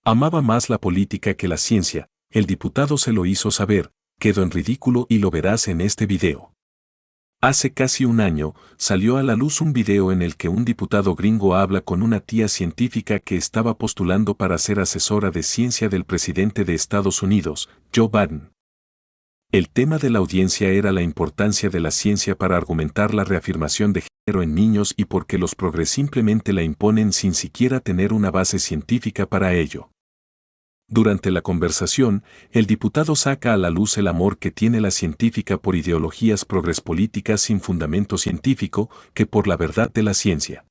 Amaba más la política que la ciencia, el diputado se lo hizo saber, quedó en ridículo y lo verás en este video. Hace casi un año, salió a la luz un video en el que un diputado gringo habla con una tía científica que estaba postulando para ser asesora de ciencia del presidente de Estados Unidos, Joe Biden. El tema de la audiencia era la importancia de la ciencia para argumentar la reafirmación de género en niños y por qué los PROGRE simplemente la imponen sin siquiera tener una base científica para ello. Durante la conversación, el diputado saca a la luz el amor que tiene la científica por ideologías progres políticas sin fundamento científico que por la verdad de la ciencia.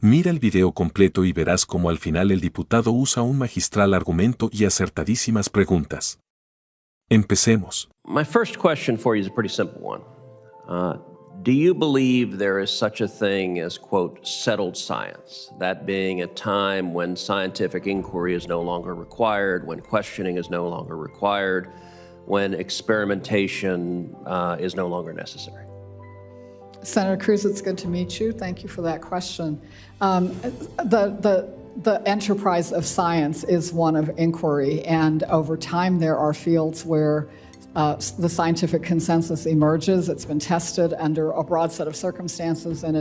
Mira el video completo y verás cómo al final el diputado usa un magistral argumento y acertadísimas preguntas. Empecemos. My first question for you is a pretty simple one. Do you believe there is such a thing as, quote, settled science? That being a time when scientific inquiry is no longer required, when questioning is no longer required, when experimentation is no longer necessary. Senator Cruz, it's good to meet you. Thank you for that question. The enterprise of science is one of inquiry, and over time there are fields where the scientific consensus emerges. It's been tested under a broad set of circumstances, and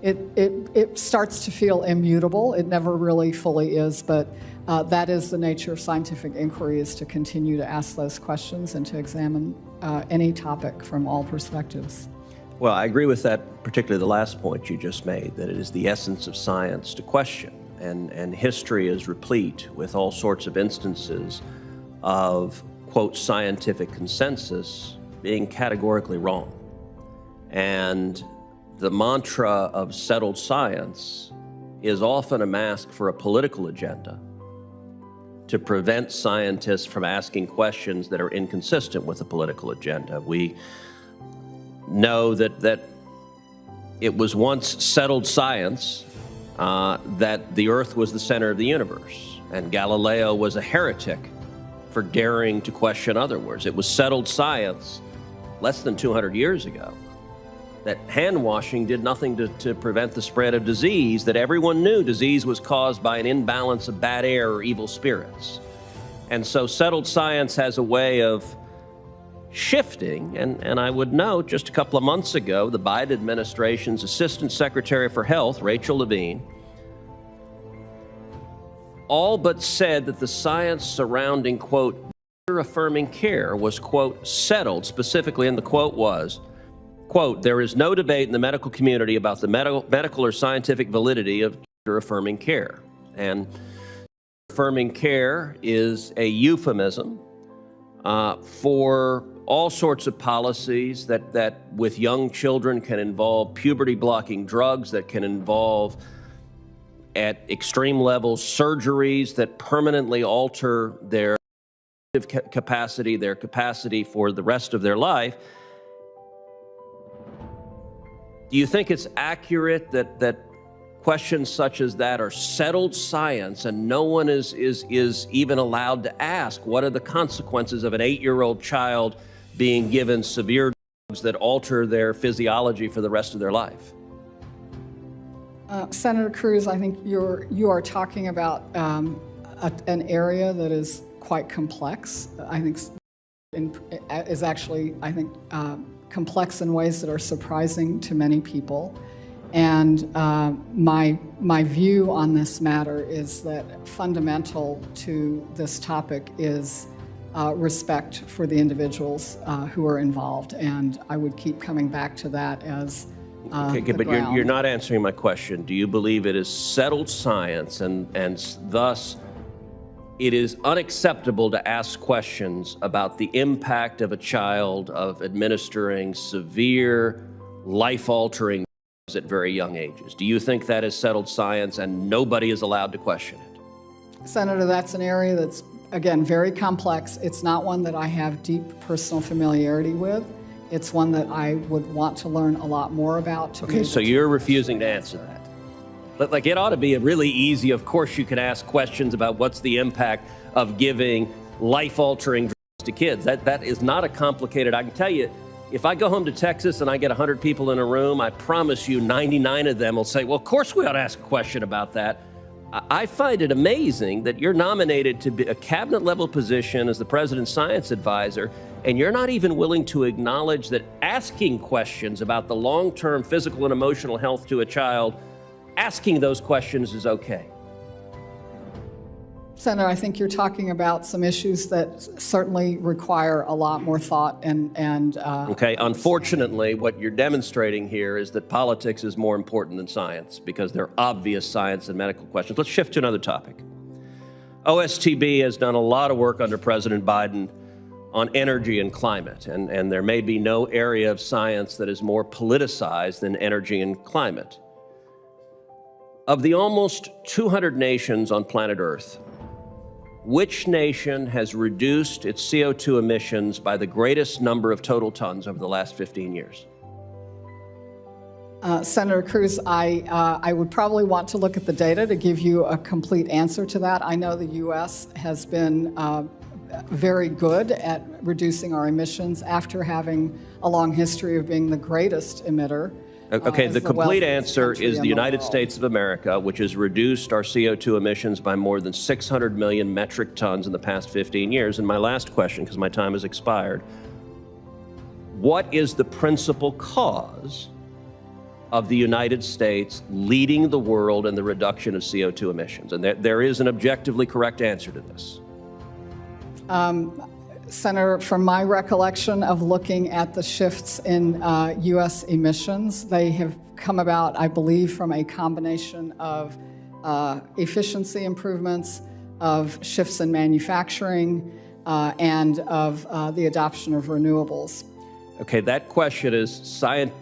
it starts to feel immutable. It never really fully is, but that is the nature of scientific inquiry, is to continue to ask those questions and to examine any topic from all perspectives. Well, I agree with that, particularly the last point you just made, that it is the essence of science to question, and history is replete with all sorts of instances of, quote, scientific consensus being categorically wrong. And the mantra of settled science is often a mask for a political agenda to prevent scientists from asking questions that are inconsistent with the political agenda. We know that it was once settled science that the Earth was the center of the universe, and Galileo was a heretic for daring to question otherwise. It was settled science less than 200 years ago that hand washing did nothing to prevent the spread of disease, that everyone knew disease was caused by an imbalance of bad air or evil spirits. And so settled science has a way of shifting, and I would note just a couple of months ago, the Biden administration's Assistant Secretary for Health, Rachel Levine, all but said that the science surrounding, quote, gender-affirming care was, quote, settled, specifically, and the quote was, quote, there is no debate in the medical community about the medical or scientific validity of gender-affirming care. And affirming care is a euphemism for all sorts of policies that with young children can involve puberty-blocking drugs, that can involve at extreme levels surgeries that permanently alter their capacity for the rest of their life. Do you think it's accurate that questions such as that are settled science and no one is even allowed to ask what are the consequences of an 8-year-old child being given severe drugs that alter their physiology for the rest of their life? Senator Cruz, I think you are talking about an area that is quite complex. I think is actually, complex in ways that are surprising to many people. And my view on this matter is that fundamental to this topic is respect for the individuals who are involved. And I would keep coming back to that as okay, but you're not answering my question. Do you believe it is settled science and thus it is unacceptable to ask questions about the impact of a child of administering severe, life-altering drugs at very young ages? Do you think that is settled science and nobody is allowed to question it? Senator, that's an area that's, again, very complex. It's not one that I have deep personal familiarity with. It's one that I would want to learn a lot more about. Okay, so you're refusing to answer that. But like, it ought to be really easy. Of course, you can ask questions about what's the impact of giving life-altering drugs to kids. That is not a complicated. I can tell you, if I go home to Texas and I get 100 people in a room, I promise you 99 of them will say, well, of course we ought to ask a question about that. I find it amazing that you're nominated to be a cabinet-level position as the president's science advisor, and you're not even willing to acknowledge that asking questions about the long-term physical and emotional health to a child, asking those questions is okay. Senator, I think you're talking about some issues that certainly require a lot more thought and okay, unfortunately, what you're demonstrating here is that politics is more important than science because they're obvious science and medical questions. Let's shift to another topic. OSTB has done a lot of work under President Biden on energy and climate, and there may be no area of science that is more politicized than energy and climate. Of the almost 200 nations on planet Earth, which nation has reduced its CO2 emissions by the greatest number of total tons over the last 15 years? Senator Cruz, I would probably want to look at the data to give you a complete answer to that. I know the U.S. has been very good at reducing our emissions after having a long history of being the greatest emitter. Okay, the complete answer is the United States of America, which has reduced our CO2 emissions by more than 600 million metric tons in the past 15 years. And my last question, because my time has expired, what is the principal cause of the United States leading the world in the reduction of CO2 emissions? And there is an objectively correct answer to this. Senator, from my recollection of looking at the shifts in U.S. emissions, they have come about, I believe, from a combination of efficiency improvements, of shifts in manufacturing, and of the adoption of renewables. Okay, that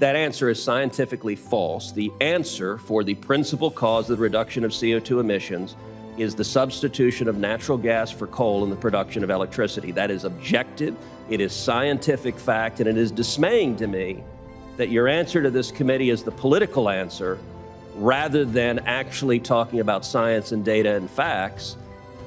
answer is scientifically false. The answer for the principal cause of the reduction of CO2 emissions is the substitution of natural gas for coal in the production of electricity. That is objective, it is scientific fact, and it is dismaying to me that your answer to this committee is the political answer rather than actually talking about science and data and facts.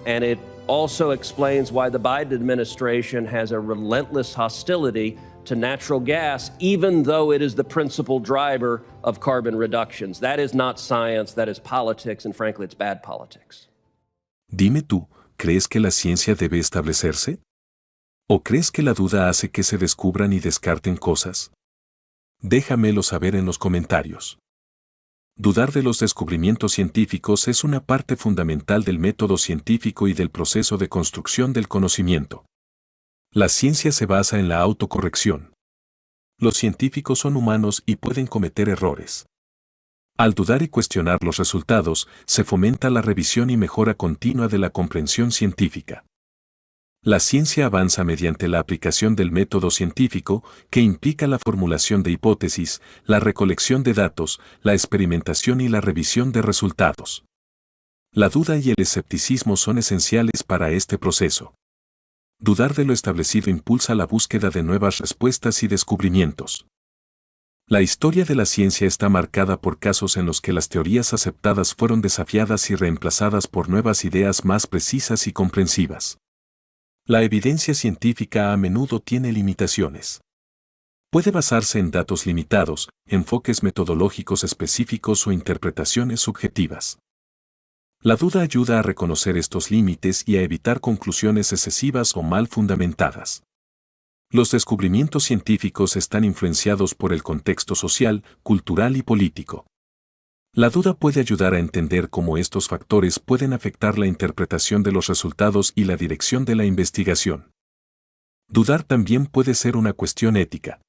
And it also explains why the Biden administration has a relentless hostility to natural gas, even though it is the principal driver of carbon reductions. That is not science, that is politics, and frankly, it's bad politics. Dime tú, ¿crees que la ciencia debe establecerse? ¿O crees que la duda hace que se descubran y descarten cosas? Déjamelo saber en los comentarios. Dudar de los descubrimientos científicos es una parte fundamental del método científico y del proceso de construcción del conocimiento. La ciencia se basa en la autocorrección. Los científicos son humanos y pueden cometer errores. Al dudar y cuestionar los resultados, se fomenta la revisión y mejora continua de la comprensión científica. La ciencia avanza mediante la aplicación del método científico, que implica la formulación de hipótesis, la recolección de datos, la experimentación y la revisión de resultados. La duda y el escepticismo son esenciales para este proceso. Dudar de lo establecido impulsa la búsqueda de nuevas respuestas y descubrimientos. La historia de la ciencia está marcada por casos en los que las teorías aceptadas fueron desafiadas y reemplazadas por nuevas ideas más precisas y comprensivas. La evidencia científica a menudo tiene limitaciones. Puede basarse en datos limitados, enfoques metodológicos específicos o interpretaciones subjetivas. La duda ayuda a reconocer estos límites y a evitar conclusiones excesivas o mal fundamentadas. Los descubrimientos científicos están influenciados por el contexto social, cultural y político. La duda puede ayudar a entender cómo estos factores pueden afectar la interpretación de los resultados y la dirección de la investigación. Dudar también puede ser una cuestión ética.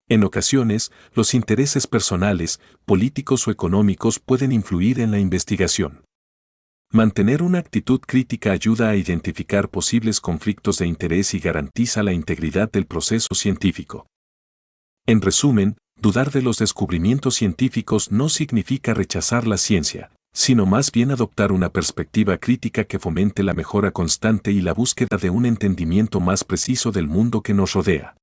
En ocasiones, los intereses personales, políticos o económicos pueden influir en la investigación. Mantener una actitud crítica ayuda a identificar posibles conflictos de interés y garantiza la integridad del proceso científico. En resumen, dudar de los descubrimientos científicos no significa rechazar la ciencia, sino más bien adoptar una perspectiva crítica que fomente la mejora constante y la búsqueda de un entendimiento más preciso del mundo que nos rodea.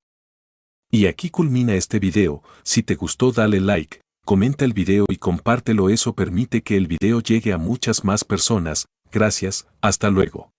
Y aquí culmina este video. Si te gustó, dale like, comenta el video y compártelo, eso permite que el video llegue a muchas más personas. Gracias, hasta luego.